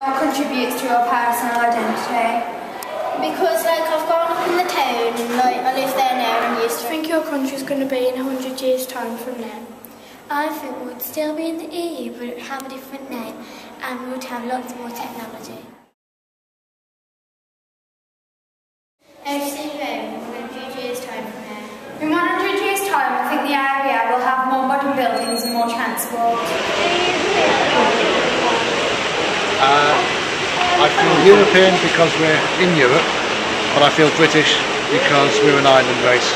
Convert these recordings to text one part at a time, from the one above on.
Contributes to your personal identity? Because I've grown up in the town and I live there now and used to. I think your country's going to be in 100 years' time from now. I think we'd still be in the EU, but it'd have a different name, and we would have lots more technology. How do you see in 100 years' time from now? In 100 years' time, I think the area will have more modern buildings and more transport. I feel European because we're in Europe, but I feel British because we're an island race.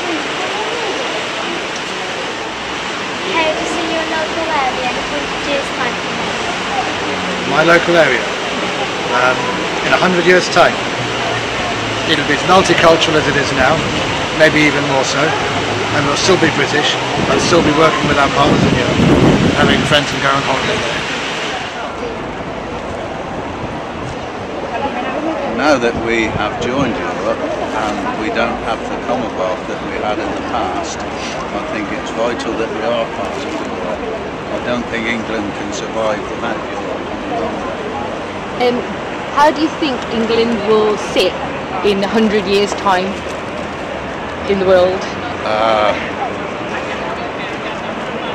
How do you see your local area in 100 years' time from now? My local area, in 100 years' time, it'll be as multicultural as it is now, maybe even more so, and we'll still be British, and still be working with our partners in Europe, having friends and going on holiday there. Now that we have joined Europe and we don't have the Commonwealth that we had in the past, I think it's vital that we are part of Europe. I don't think England can survive without Europe any longer. How do you think England will sit in 100 years' time in the world?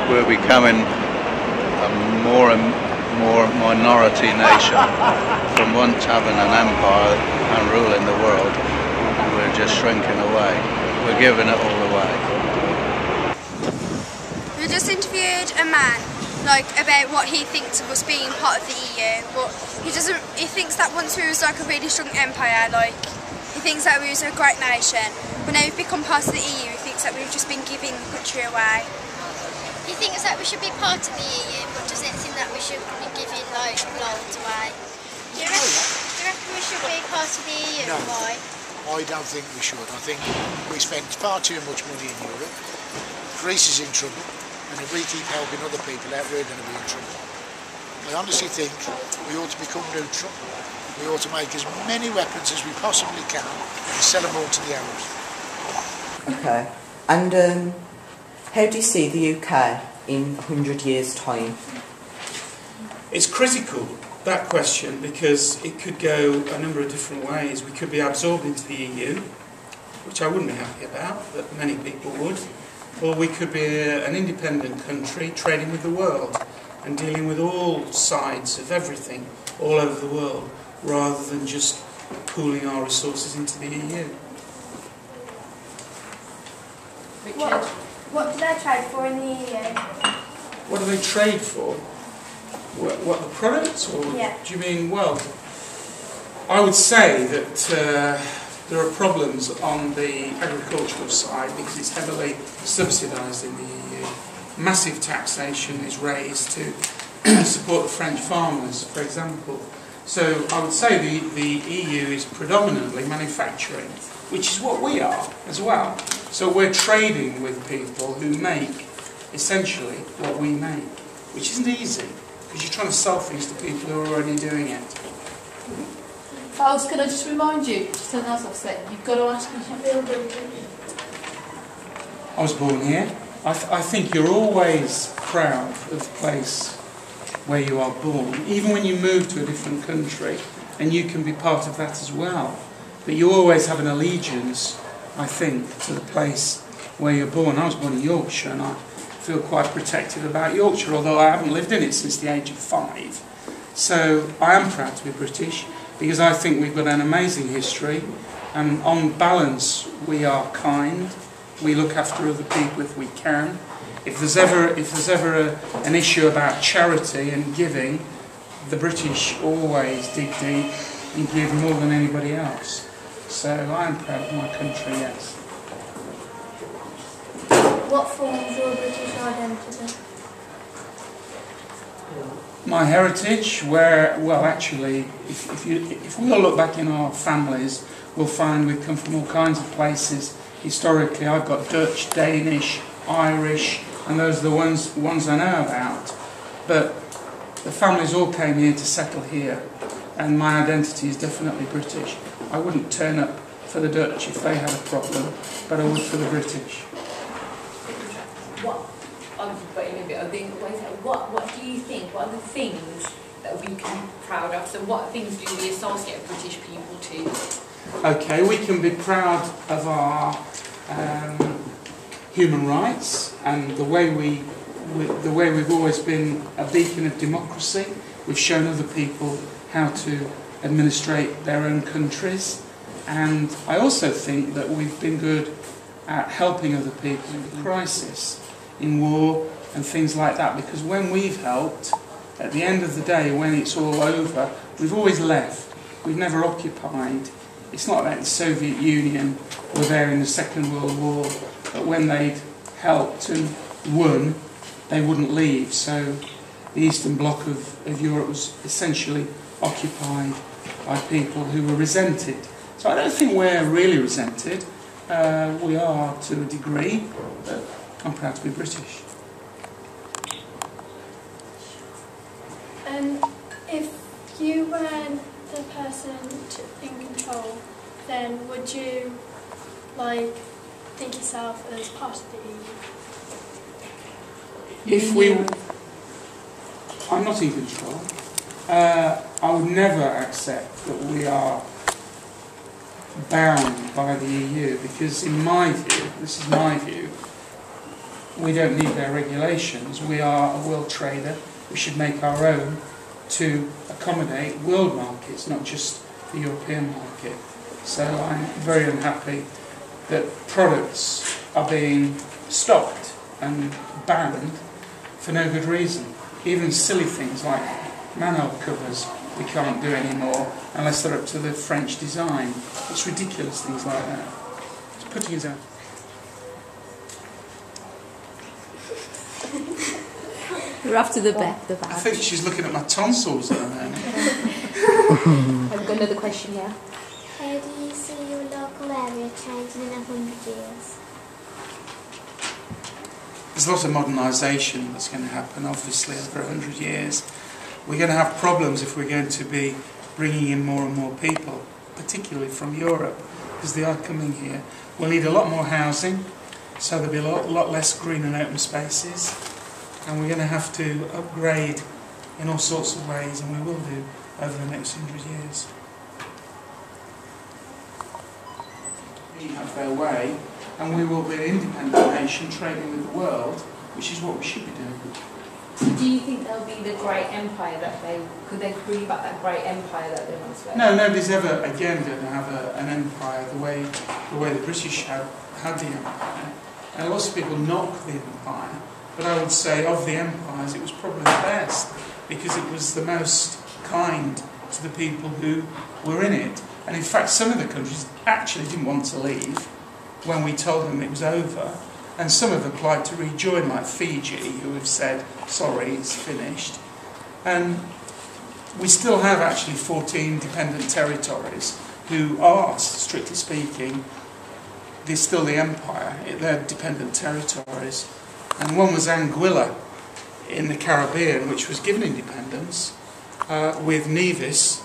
We're becoming a more and more minority nation. From once having an empire and ruling the world, we're just shrinking away. We're giving it all away. We just interviewed a man about what he thinks of us being part of the EU, but he thinks that once we was a really strong empire, he thinks that we was a great nation, but now we've become part of the EU, he thinks that we've just been giving the country away. He thinks that we should be part of the EU, but doesn't think that we should be giving loads away. Do you reckon we should be part of the EU? No, Why? I don't think we should. I think we spend far too much money in Europe. Greece is in trouble, and if we keep helping other people out, we're going to be in trouble. I honestly think we ought to become neutral. We ought to make as many weapons as we possibly can and sell them all to the Arabs. Okay, and how do you see the UK in 100 years' time? It's critical, that question, because it could go a number of different ways. We could be absorbed into the EU, which I wouldn't be happy about, but many people would. Or we could be an independent country trading with the world and dealing with all sides of everything all over the world, rather than just pooling our resources into the EU. Richard? What do they trade for in the EU? What do they trade for? What, the products? Or yeah. Do you mean, well, I would say that there are problems on the agricultural side because it's heavily subsidised in the EU. Massive taxation is raised to support the French farmers, for example. So I would say the EU is predominantly manufacturing, which is what we are as well. So we're trading with people who make essentially what we make, which isn't easy because you're trying to sell things to people who are already doing it. Falls, can I just remind you, just something else I've said, you've got to ask me to build it. I was born here. I think you're always proud of the place where you are born, even when you move to a different country, and you can be part of that as well. But you always have an allegiance, I think, to the place where you're born. I was born in Yorkshire, and I feel quite protective about Yorkshire, although I haven't lived in it since the age of 5. So I am proud to be British, because I think we've got an amazing history, and on balance we are kind, we look after other people if we can. If there's ever an issue about charity and giving, the British always dig deep and give more than anybody else. So I am proud of my country, yes. What forms your British identity? My heritage, well actually, if we all look back in our families, we'll find we come from all kinds of places. Historically, I've got Dutch, Danish, Irish, and those are the ones I know about. But the families all came here to settle here, and my identity is definitely British. I wouldn't turn up for the Dutch if they had a problem, but I would for the British. What do you think, what are the things that we can be proud of? So what things do we associate British people to? Okay, we can be proud of our human rights and the way we've always been a beacon of democracy. We've shown other people how to administrate their own countries, and I also think that we've been good at helping other people in crisis, in war and things like that, because when we've helped, at the end of the day, when it's all over, we've always left. We've never occupied. It's not like the Soviet Union were there in the Second World War, but when they'd helped and won, they wouldn't leave. So the Eastern Bloc of Europe was essentially occupied by people who were resented. So I don't think we're really resented. We are to a degree, but I'm proud to be British. If you weren't the person in control, then would you think yourself as part of the EU? If we, I'm not in control. I would never accept that we are bound by the EU, because in my view, this is my view, we don't need their regulations. We are a world trader. We should make our own to accommodate world markets, not just the European market. So I'm very unhappy that products are being stopped and banned for no good reason. Even silly things like manhole covers we can't do anymore unless they're up to the French design. It's ridiculous, things like that. It's putting us out. We're off to the back. I think she's looking at my tonsils at the moment. I've got another question here. How do you see your local area changing in 100 years? There's a lot of modernisation that's going to happen, obviously, over 100 years. We're going to have problems if we're going to be bringing in more and more people, particularly from Europe, because they are coming here. We'll need a lot more housing, so there'll be a lot less green and open spaces, and we're going to have to upgrade in all sorts of ways, and we will do over the next 100 years. We have their way, and we will be an independent nation trading with the world, which is what we should be doing. Do you think there'll be the great empire that could they bring back that great empire that they once were? No, nobody's ever again going to have an empire the way the British had the empire. And lots of people knock the empire, but I would say of the empires it was probably the best, because it was the most kind to the people who were in it. And in fact, some of the countries actually didn't want to leave when we told them it was over. And some have applied to rejoin, like Fiji, who have said, sorry, it's finished. And we still have actually 14 independent territories who are, strictly speaking, they're still the empire. They're dependent territories. And one was Anguilla in the Caribbean, which was given independence, with Nevis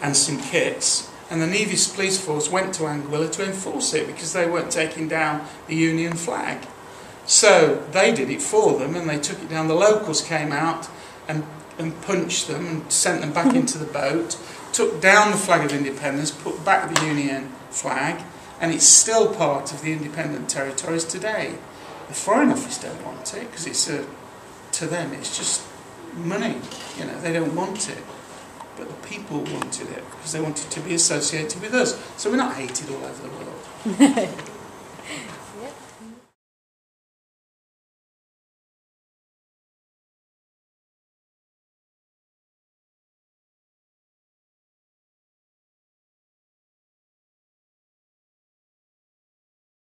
and St Kitts. And the Nevis police force went to Anguilla to enforce it because they weren't taking down the Union flag. So they did it for them and they took it down. The locals came out and punched them and sent them back into the boat, took down the flag of independence, put back the Union flag, and it's still part of the independent territories today. The Foreign Office don't want it because it's to them it's just money. You know, they don't want it. But the people wanted it because they wanted to be associated with us. So we're not hated all over the world.